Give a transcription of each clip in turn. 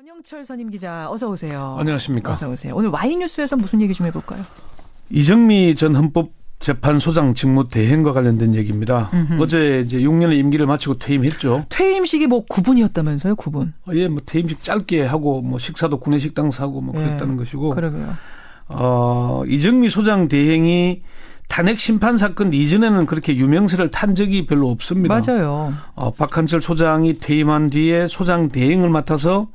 안영철 선임 기자 어서 오세요. 안녕하십니까. 어서 오세요. 오늘 Y뉴스에서 무슨 얘기 좀 해볼까요? 이정미 전 헌법재판소장 직무 대행과 관련된 얘기입니다. 어제 이제 6년의 임기를 마치고 퇴임했죠. 퇴임식이 뭐 9분이었다면서요? 9분. 예, 뭐 퇴임식 짧게 하고 뭐 식사도 구내식당에서 하고 뭐 그랬다는 것이고. 그러게요. 이정미 소장 대행이 탄핵 심판 사건 이전에는 그렇게 유명세를 탄 적이 별로 없습니다. 맞아요. 박한철 소장이 퇴임한 뒤에 소장 대행을 맡아서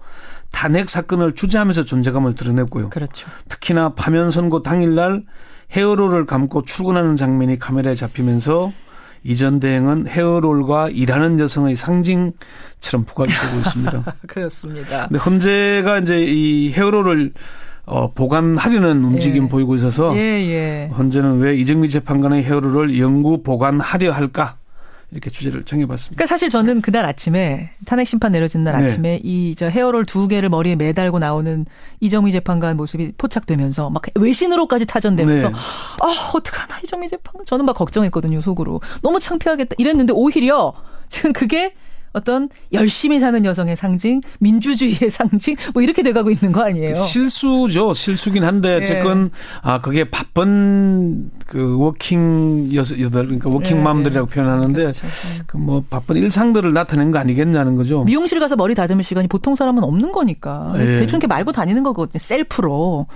탄핵 사건을 주재하면서 존재감을 드러냈고요. 그렇죠. 특히나 파면 선고 당일날 헤어롤을 감고 출근하는 장면이 카메라에 잡히면서 이 전 대행은 헤어롤과 일하는 여성의 상징처럼 부각되고 있습니다. 그렇습니다. 근데 헌재가 이제 이 헤어롤을 보관하려는 움직임 보이고 있어서 헌재는 왜 이정미 재판관의 헤어롤을 영구 보관하려 할까 이렇게 주제를 정해봤습니다. 그러니까 사실 저는 그날 아침에 탄핵 심판 내려진 날 아침에 이 저 헤어롤 2개를 머리에 매달고 나오는 이정미 재판관 모습이 포착되면서 막 외신으로까지 타전되면서 어떡하나 이정미 재판관 저는 막 걱정했거든요 속으로 너무 창피하겠다 이랬는데 오히려 지금 그게 어떤 열심히 사는 여성의 상징, 민주주의의 상징, 뭐 이렇게 돼가고 있는 거 아니에요? 실수죠. 실수긴 한데, 어쨌건, 그게 바쁜 그 워킹 여들, 그러니까 워킹맘들이라고 표현하는데, 그렇죠. 그 뭐 바쁜 일상들을 나타낸 거 아니겠냐는 거죠. 미용실 가서 머리 다듬을 시간이 보통 사람은 없는 거니까. 대충 이렇게 말고 다니는 거거든요. 셀프로.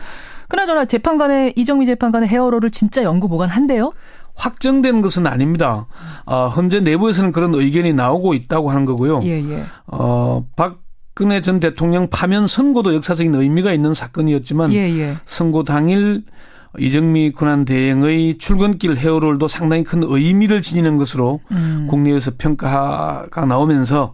그나저나 재판관의, 이정미 재판관의 헤어롤을 진짜 영구 보관한대요? 확정된 것은 아닙니다. 헌재 내부에서는 그런 의견이 나오고 있다고 하는 거고요. 박근혜 전 대통령 파면 선고도 역사적인 의미가 있는 사건이었지만 선고 당일 이정미 군안 대행의 출근길 헤어롤도 상당히 큰 의미를 지니는 것으로 국내에서 평가가 나오면서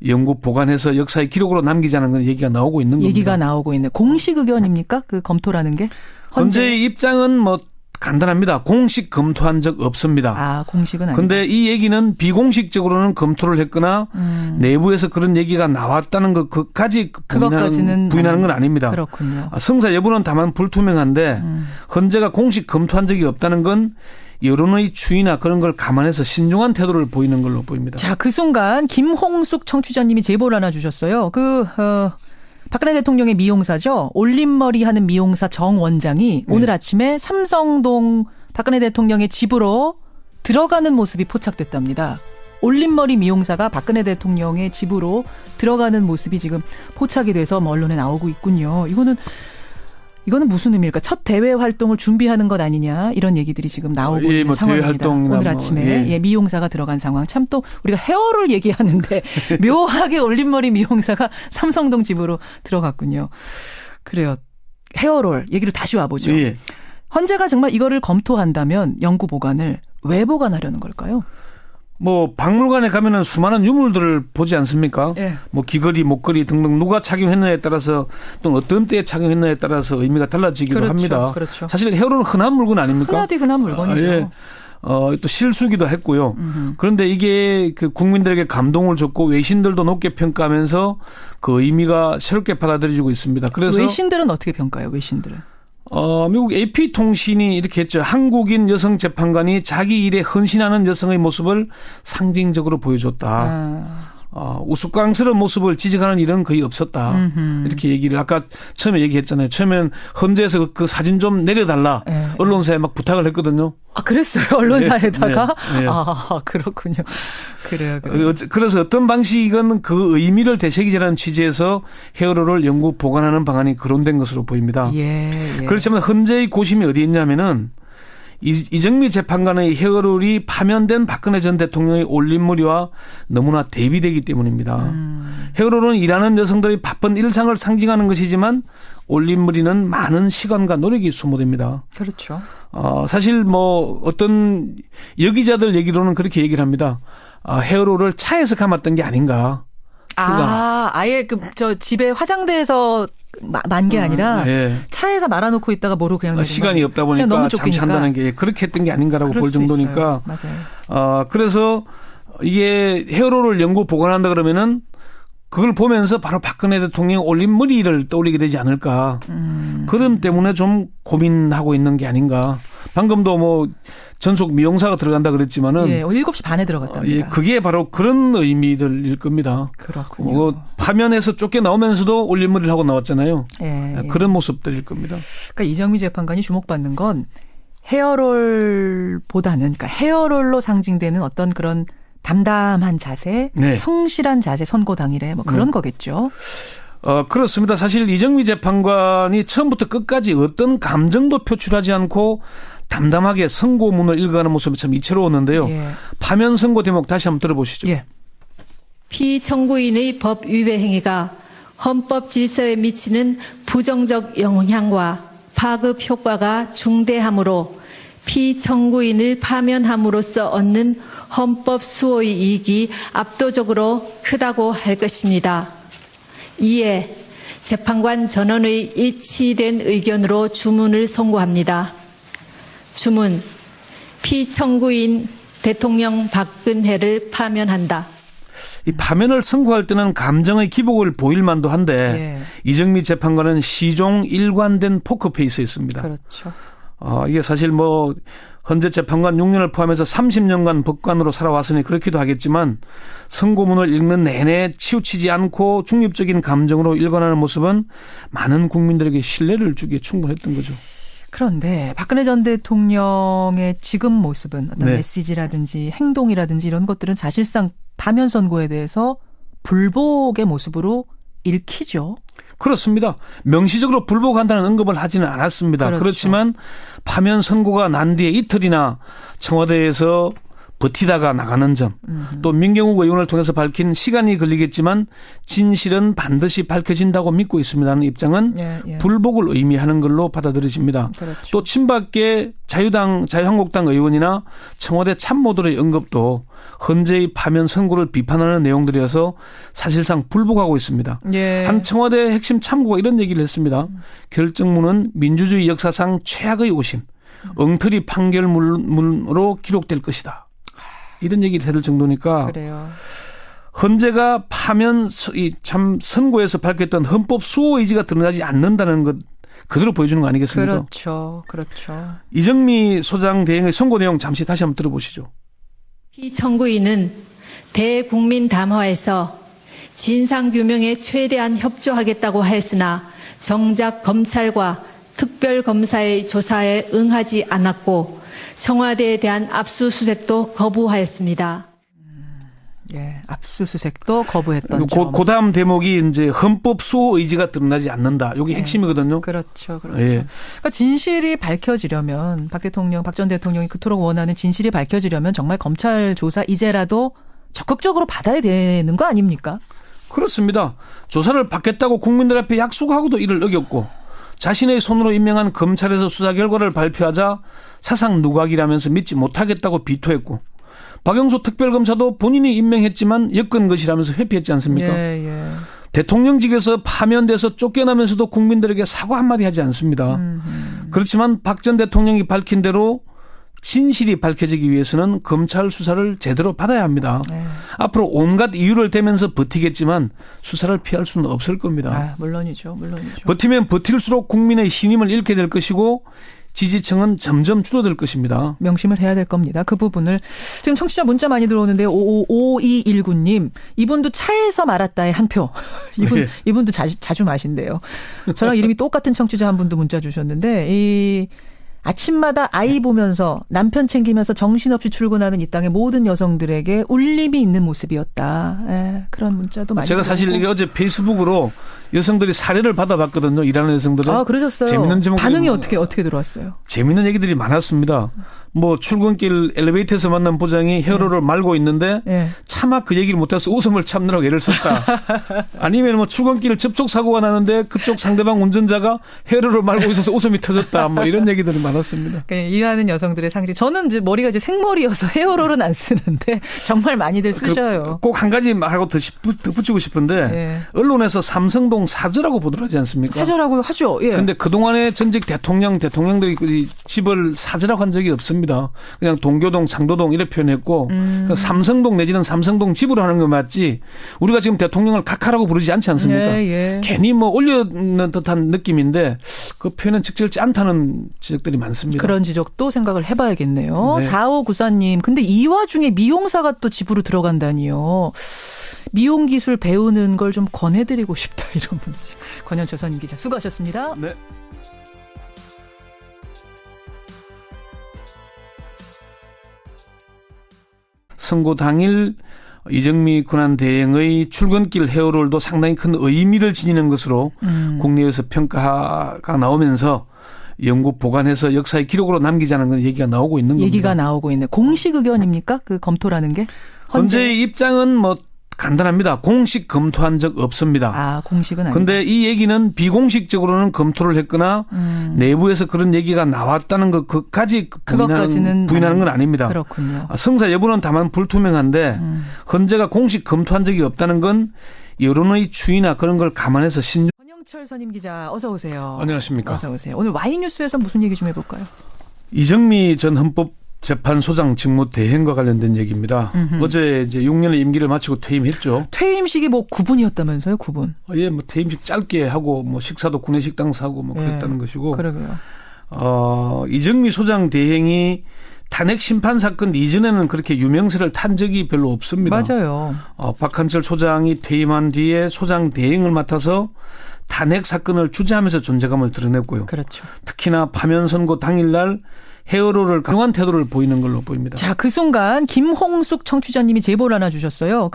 영구 보관해서 역사의 기록으로 남기자는 건 얘기가 나오고 있는 겁니다. 얘기가 나오고 있는 공식 의견입니까? 그 검토라는 게? 헌재의 입장은 뭐 간단합니다. 공식 검토한 적 없습니다. 공식은 아니다. 그런데 이 얘기는 비공식적으로는 검토를 했거나 내부에서 그런 얘기가 나왔다는 것까지 부인하는 건 아닙니다. 그렇군요. 성사 여부는 다만 불투명한데 헌재가 공식 검토한 적이 없다는 건 여론의 추이나 그런 걸 감안해서 신중한 태도를 보이는 걸로 보입니다. 자, 그 순간 김홍숙 청취자님이 제보를 하나 주셨어요. 박근혜 대통령의 미용사죠. 올림머리 하는 미용사 정 원장이 오늘 아침에 삼성동 박근혜 대통령의 집으로 들어가는 모습이 포착됐답니다. 올림머리 미용사가 박근혜 대통령의 집으로 들어가는 모습이 지금 포착이 돼서 언론에 나오고 있군요. 이거는 무슨 의미일까? 첫 대외 활동을 준비하는 것 아니냐 이런 얘기들이 지금 나오고 있는 상황입니다. 오늘 아침에 미용사가 들어간 상황. 참 또 우리가 헤어롤 얘기하는데 묘하게 올림머리 미용사가 삼성동 집으로 들어갔군요. 그래요. 헤어롤 얘기로 다시 와보죠. 헌재가 정말 이거를 검토한다면 영구 보관을 왜 보관하려는 걸까요? 뭐 박물관에 가면은 수많은 유물들을 보지 않습니까? 뭐 귀걸이, 목걸이 등등 누가 착용했느냐에 따라서 또 어떤 때에 착용했느냐에 따라서 의미가 달라지기도 합니다. 그렇죠. 사실 헤어롤은 흔한 물건 아닙니까? 흔한 물건이죠. 또 실수기도 했고요. 그런데 이게 그 국민들에게 감동을 줬고 외신들도 높게 평가하면서 그 의미가 새롭게 받아들여지고 있습니다. 그래서 외신들은 어떻게 평가해요? 외신들은? 미국 AP통신이 이렇게 했죠. 한국인 여성 재판관이 자기 일에 헌신하는 여성의 모습을 상징적으로 보여줬다. 우스꽝스러운 모습을 지적하는 일은 거의 없었다. 이렇게 얘기를 아까 처음에 얘기했잖아요. 처음엔 헌재에서 그 사진 좀 내려달라. 언론사에 막 부탁을 했거든요. 그랬어요? 언론사에다가? 그렇군요. 그래요. 그래서 어떤 방식은 그 의미를 되새기자는 취지에서 헤어롤을 영구 보관하는 방안이 거론된 것으로 보입니다. 그렇지만 헌재의 고심이 어디 있냐면은 이정미 재판관의 헤어롤이 파면된 박근혜 전 대통령의 올림머리와 너무나 대비되기 때문입니다. 헤어롤은 일하는 여성들의 바쁜 일상을 상징하는 것이지만 올림머리는 많은 시간과 노력이 소모됩니다. 그렇죠. 사실 뭐 어떤 여기자들 얘기로는 그렇게 얘기를 합니다. 헤어롤을 차에서 감았던 게 아닌가. 아예 집에 화장대에서 만 게 아니라 차에서 말아놓고 있다가 모르고 그냥 시간이 없다 보니까 너무 잠시한다는 게 그렇게 했던 게 아닌가라고 볼 정도니까. 맞아요. 그래서 이게 헤어롤을 영구 보관한다 그러면은 그걸 보면서 바로 박근혜 대통령 올림머리를 떠올리게 되지 않을까. 그런 때문에 좀 고민하고 있는 게 아닌가. 방금도 뭐 전속 미용사가 들어간다 그랬지만은. 예, 7시 반에 들어갔답니다. 예, 그게 바로 그런 의미들일 겁니다. 그렇군요. 파면에서 쫓겨나오면서도 올림머리를 하고 나왔잖아요. 예, 예. 그런 모습들일 겁니다. 그러니까 이정미 재판관이 주목받는 건 헤어롤보다는, 그러니까 헤어롤로 상징되는 어떤 그런 담담한 자세, 네. 성실한 자세, 선고 당일에 뭐 그런 거겠죠. 그렇습니다. 사실 이정미 재판관이 처음부터 끝까지 어떤 감정도 표출하지 않고 담담하게 선고문을 읽어가는 모습이 참 이채로웠는데요. 예. 파면 선고 대목 다시 한번 들어보시죠. 예. 피청구인의 법 위배 행위가 헌법 질서에 미치는 부정적 영향과 파급 효과가 중대하므로 피청구인을 파면함으로써 얻는 헌법 수호의 이익이 압도적으로 크다고 할 것입니다. 이에 재판관 전원의 일치된 의견으로 주문을 선고합니다. 주문, 피청구인 대통령 박근혜를 파면한다. 이 파면을 선고할 때는 감정의 기복을 보일 만도 한데 예. 이정미 재판관은 시종 일관된 포커페이스였습니다. 그렇죠. 이게 사실 뭐 헌재 재판관 6년을 포함해서 30년간 법관으로 살아왔으니 그렇기도 하겠지만 선고문을 읽는 내내 치우치지 않고 중립적인 감정으로 읽어나는 모습은 많은 국민들에게 신뢰를 주기에 충분했던 거죠. 그런데 박근혜 전 대통령의 지금 모습은 어떤 네. 메시지라든지 행동이라든지 이런 것들은 사실상 파면 선고에 대해서 불복의 모습으로 읽히죠. 그렇습니다. 명시적으로 불복한다는 언급을 하지는 않았습니다. 그렇죠. 그렇지만 파면 선고가 난 뒤에 이틀이나 청와대에서 버티다가 나가는 점, 또 민경욱 의원을 통해서 밝힌 시간이 걸리겠지만 진실은 반드시 밝혀진다고 믿고 있습니다는 입장은 예. 불복을 의미하는 걸로 받아들여집니다. 그렇죠. 또 친박계 자유한국당 의원이나 청와대 참모들의 언급도 헌재의 파면 선고를 비판하는 내용들이어서 사실상 불복하고 있습니다. 예. 한 청와대 핵심 참고가 이런 얘기를 했습니다. 결정문은 민주주의 역사상 최악의 오심, 엉터리 판결문으로 기록될 것이다. 이런 얘기를 해줄 정도니까 그래요. 헌재가 파면 참 선고에서 밝혔던 헌법 수호 의지가 드러나지 않는다는 것 그대로 보여주는 거 아니겠습니까? 그렇죠. 이정미 소장 대행의 선고 내용 잠시 다시 한번 들어보시죠. 피청구인은 대국민 담화에서 진상규명에 최대한 협조하겠다고 했으나 정작 검찰과 특별검사의 조사에 응하지 않았고 청와대에 대한 압수수색도 거부하였습니다. 예, 압수수색도 거부했던 점. 그 다음 대목이 이제 헌법 수호 의지가 드러나지 않는다. 이게 핵심이거든요. 그렇죠. 예. 그러니까 진실이 밝혀지려면 박 전 대통령이 그토록 원하는 진실이 밝혀지려면 정말 검찰 조사 이제라도 적극적으로 받아야 되는 거 아닙니까? 그렇습니다. 조사를 받겠다고 국민들 앞에 약속하고도 이를 어겼고 자신의 손으로 임명한 검찰에서 수사 결과를 발표하자 사상 누각이라면서 믿지 못하겠다고 비토했고 박영수 특별검사도 본인이 임명했지만 엮은 것이라면서 회피했지 않습니까? 예. 대통령직에서 파면돼서 쫓겨나면서도 국민들에게 사과 한마디 하지 않습니다. 그렇지만 박 전 대통령이 밝힌 대로 진실이 밝혀지기 위해서는 검찰 수사를 제대로 받아야 합니다. 앞으로 온갖 이유를 대면서 버티겠지만 수사를 피할 수는 없을 겁니다. 물론이죠. 버티면 버틸수록 국민의 신임을 잃게 될 것이고 지지층은 점점 줄어들 것입니다. 명심을 해야 될 겁니다. 그 부분을. 지금 청취자 문자 많이 들어오는데요. 5219님. 이분도 차에서 말았다의 한 표. 이분도 자주 마신대요. 저랑 이름이 똑같은 청취자 한 분도 문자 주셨는데 아침마다 아이 보면서 남편 챙기면서 정신없이 출근하는 이 땅의 모든 여성들에게 울림이 있는 모습이었다. 그런 문자도 많이 제가 사실 이게 어제 페이스북으로 여성들이 사례를 받아봤거든요. 일하는 여성들은. 그러셨어요? 재밌는 제목들이 반응이 어떻게 들어왔어요? 재밌는 얘기들이 많았습니다. 뭐 출근길 엘리베이터에서 만난 부장이 헤어롤을 말고 있는데 차마 그 얘기를 못해서 웃음을 참느라고 애를 썼다. 아니면 뭐 출근길 접촉 사고가 나는데 그쪽 상대방 운전자가 헤어롤을 말고 있어서 웃음이 터졌다. 뭐 이런 얘기들이 많았습니다. 일하는 여성들의 상징. 저는 이제 머리가 이제 생머리여서 헤어롤은 안 쓰는데 정말 많이들 쓰셔요. 꼭 한 가지 말하고 더 붙이고 싶은데 언론에서 삼성동 사저라고 보도하지 않습니까? 사저라고 하죠. 예. 근데 그동안에 전직 대통령들이 집을 사저라고 한 적이 없습니다. 없습니다. 그냥 동교동, 상도동 이렇게 표현했고 그러니까 삼성동 내지는 삼성동 집으로 하는 거 맞지 우리가 지금 대통령을 각하라고 부르지 않지 않습니까? 예, 예. 괜히 뭐 올려는 듯한 느낌인데 그 표현은 적절치 않다는 지적들이 많습니다. 그런 지적도 생각을 해봐야겠네요. 네. 4594님. 근데 이 와중에 미용사가 또 집으로 들어간다니요. 미용 기술 배우는 걸 좀 권해드리고 싶다 이런 문제. 권현철 선임 기자 수고하셨습니다. 네. 선고 당일 이정미 군안대행의 출근길 헤어롤도 상당히 큰 의미를 지니는 것으로 국내에서 평가가 나오면서 영구 보관해서 역사의 기록으로 남기자는 건 얘기가 나오고 있는 겁니다. 얘기가 나오고 있는 공식 의견입니까? 그 검토라는 게? 현재의 입장은 뭐 간단합니다. 공식 검토한 적 없습니다. 아, 공식은 아니다. 그런데 이 얘기는 비공식적으로는 검토를 했거나 내부에서 그런 얘기가 나왔다는 것까지 부인하는 건 아닙니다. 그렇군요. 성사 여부는 다만 불투명한데 헌재가 공식 검토한 적이 없다는 건 여론의 추이나 그런 걸 감안해서 권영철 선임 기자 어서 오세요. 안녕하십니까. 어서 오세요. 오늘 와이뉴스에서 무슨 얘기 좀 해볼까요? 이정미 전 헌법재판소장 직무 대행과 관련된 얘기입니다. 어제 이제 6년의 임기를 마치고 퇴임했죠. 퇴임식이 뭐 9분이었다면서요? 9분. 예, 뭐 퇴임식 짧게 하고 뭐 식사도 구내식당 사고 뭐 그랬다는 것이고. 그러게요. 이정미 소장 대행이 탄핵 심판 사건 이전에는 그렇게 유명세를 탄 적이 별로 없습니다. 맞아요. 박한철 소장이 퇴임한 뒤에 소장 대행을 맡아서 탄핵 사건을 주재하면서 존재감을 드러냈고요. 그렇죠. 특히나 파면 선고 당일날 헤어롤을 강한 태도를 보이는 걸로 보입니다. 자, 그 순간 김홍숙 청취자님이 제보를 하나 주셨어요.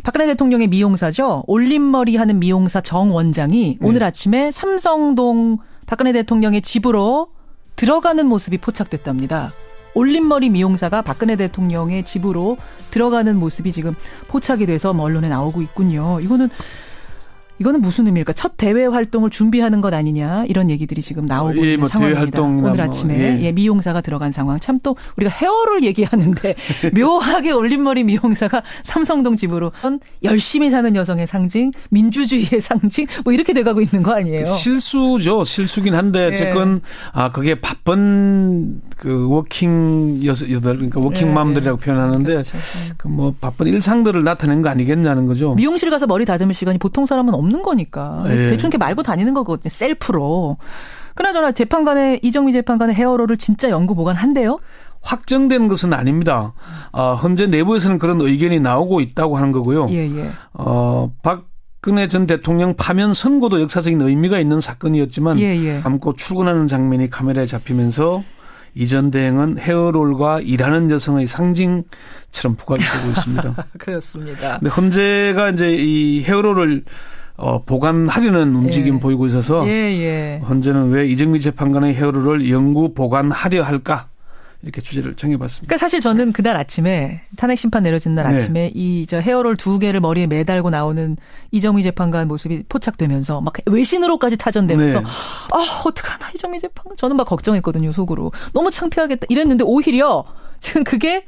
박근혜 대통령의 미용사죠. 올림머리 하는 미용사 정 원장이 오늘 아침에 삼성동 박근혜 대통령의 집으로 들어가는 모습이 포착됐답니다. 올림머리 미용사가 박근혜 대통령의 집으로 들어가는 모습이 지금 포착이 돼서 언론에 나오고 있군요. 이거는 무슨 의미일까? 첫 대외 활동을 준비하는 것 아니냐 이런 얘기들이 지금 나오고 있는 뭐 상황입니다. 오늘 아침에 미용사가 들어간 상황. 참 또 우리가 헤어롤 얘기하는데 묘하게 올림머리 미용사가 삼성동 집으로 열심히 사는 여성의 상징, 민주주의의 상징 뭐 이렇게 돼가고 있는 거 아니에요? 실수죠. 실수긴 한데 어쨌건 그게 바쁜 그 워킹 여들 그러니까 워킹맘들이라고 표현하는데 그렇죠. 그 뭐 바쁜 일상들을 나타낸 거 아니겠냐는 거죠. 미용실 가서 머리 다듬을 시간이 보통 사람은 없는 거니까 대충 이렇게 말고 다니는 거거든요. 셀프로. 그나저나 이정미 재판관의 헤어롤을 진짜 영구 보관한대요? 확정된 것은 아닙니다. 현재 내부에서는 그런 의견이 나오고 있다고 하는 거고요. 예. 박근혜 전 대통령 파면 선고도 역사적인 의미가 있는 사건이었지만 감고 출근하는 장면이 카메라에 잡히면서 이 전 대행은 헤어롤과 일하는 여성의 상징처럼 부각되고 있습니다. 그렇습니다. 근데 헌재가 이제 이 헤어롤을 보관하려는 움직임 보이고 있어서 헌재는 왜 이정미 재판관의 헤어롤을 영구 보관하려 할까? 이렇게 주제를 정해봤습니다. 그러니까 사실 저는 그날 아침에 탄핵 심판 내려진 날 아침에 저 헤어롤 2개를 머리에 매달고 나오는 이정미 재판관 모습이 포착되면서 막 외신으로까지 타전되면서 어떡하나 이정미 재판관 저는 막 걱정했거든요 속으로. 너무 창피하겠다 이랬는데 오히려 지금 그게